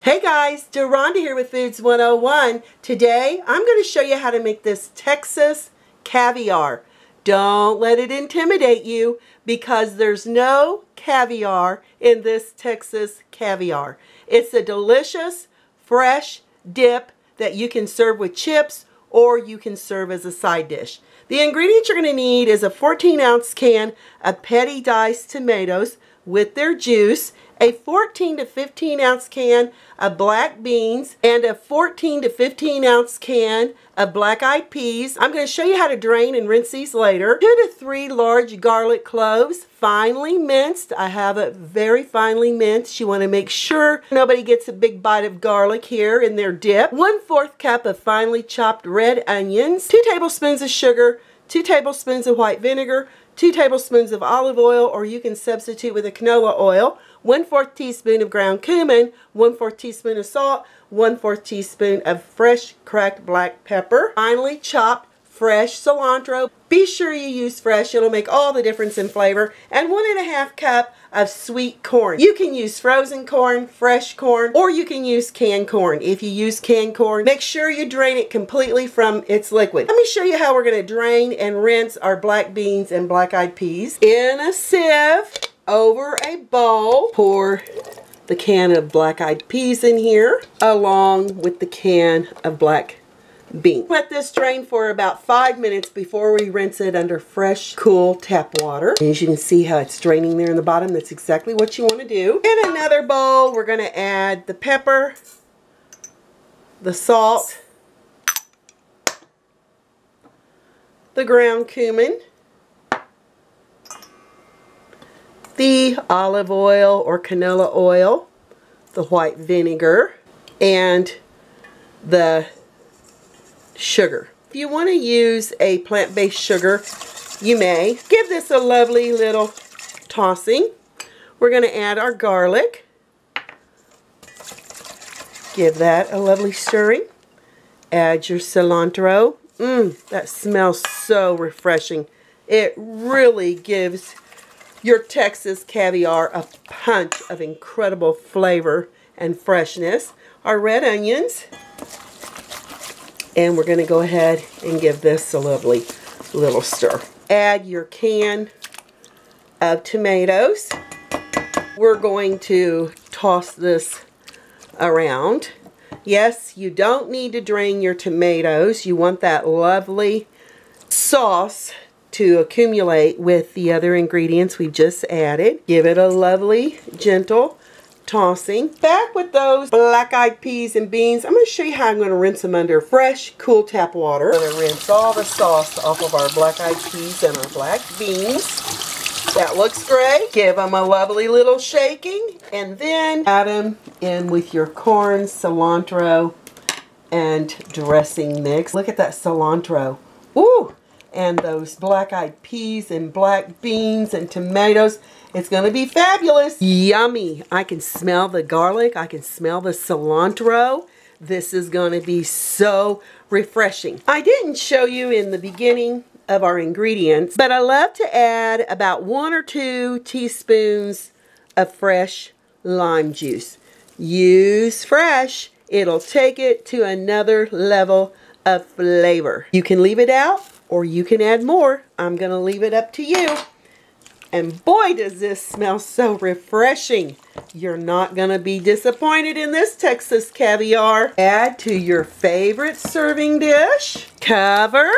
Hey guys, Deronda here with Foods 101. Today I'm going to show you how to make this Texas caviar. Don't let it intimidate you because there's no caviar in this Texas caviar. It's a delicious, fresh dip that you can serve with chips or you can serve as a side dish. The ingredients you're going to need is a 14-ounce can of petty diced tomatoes with their juice, a 14 to 15 ounce can of black beans, and a 14 to 15 ounce can of black-eyed peas. I'm going to show you how to drain and rinse these later. 2 to 3 large garlic cloves, finely minced. I have it very finely minced. You want to make sure nobody gets a big bite of garlic here in their dip. 1/4 cup of finely chopped red onions, 2 tablespoons of sugar, 2 tablespoons of white vinegar, 2 tablespoons of olive oil, or you can substitute with a canola oil, 1/4 teaspoon of ground cumin, 1/4 teaspoon of salt, 1/4 teaspoon of fresh cracked black pepper, finely chopped fresh cilantro. Be sure you use fresh, it'll make all the difference in flavor, and 1½ cup of sweet corn. You can use frozen corn, fresh corn, or you can use canned corn. If you use canned corn, make sure you drain it completely from its liquid. Let me show you how we're going to drain and rinse our black beans and black-eyed peas. In a sieve, over a bowl, pour the can of black-eyed peas in here, along with the can of black beans. Let this drain for about 5 minutes before we rinse it under fresh, cool tap water. As you can see how it's draining there in the bottom, that's exactly what you want to do. In another bowl, we're going to add the pepper, the salt, the ground cumin, the olive oil or canola oil, the white vinegar, and the sugar. If you want to use a plant-based sugar, you may. Give this a lovely little tossing. We're going to add our garlic. Give that a lovely stirring. Add your cilantro. That smells so refreshing. It really gives your Texas caviar a punch of incredible flavor and freshness. Our red onions. And we're going to go ahead and give this a lovely little stir. Add your can of tomatoes. We're going to toss this around. Yes, you don't need to drain your tomatoes. You want that lovely sauce to accumulate with the other ingredients we've just added. Give it a lovely, gentle tossing. Back with those black-eyed peas and beans. I'm going to show you how I'm going to rinse them under fresh, cool tap water. I'm going to rinse all the sauce off of our black-eyed peas and our black beans. That looks great. Give them a lovely little shaking, and then add them in with your corn, cilantro, and dressing mix. Look at that cilantro. Ooh! And those black-eyed peas and black beans and tomatoes. It's going to be fabulous. Yummy. I can smell the garlic. I can smell the cilantro. This is going to be so refreshing. I didn't show you in the beginning of our ingredients, but I love to add about 1 or 2 teaspoons of fresh lime juice. Use fresh. It'll take it to another level of flavor. You can leave it out or you can add more. I'm going to leave it up to you. And boy, does this smell so refreshing. You're not going to be disappointed in this Texas caviar. Add to your favorite serving dish. Cover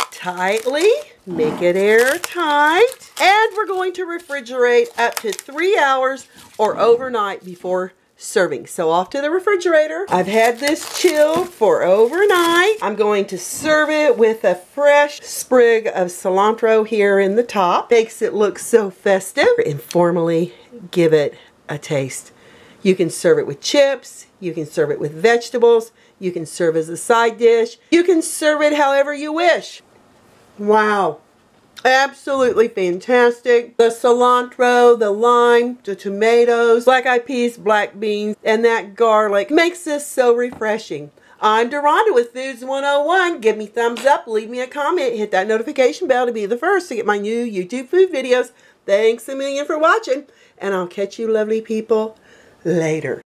tightly. Make it airtight. And we're going to refrigerate up to 3 hours or overnight before serving. So off to the refrigerator. I've had this chilled for overnight. I'm going to serve it with a fresh sprig of cilantro here in the top. Makes it look so festive. Informally give it a taste. You can serve it with chips. You can serve it with vegetables. You can serve as a side dish. You can serve it however you wish. Wow. Absolutely fantastic. The cilantro, the lime, the tomatoes, black-eyed peas, black beans, and that garlic makes this so refreshing. I'm Deronda with Foods 101. Give me thumbs up, leave me a comment, hit that notification bell to be the first to get my new YouTube food videos. Thanks a million for watching, and I'll catch you lovely people later.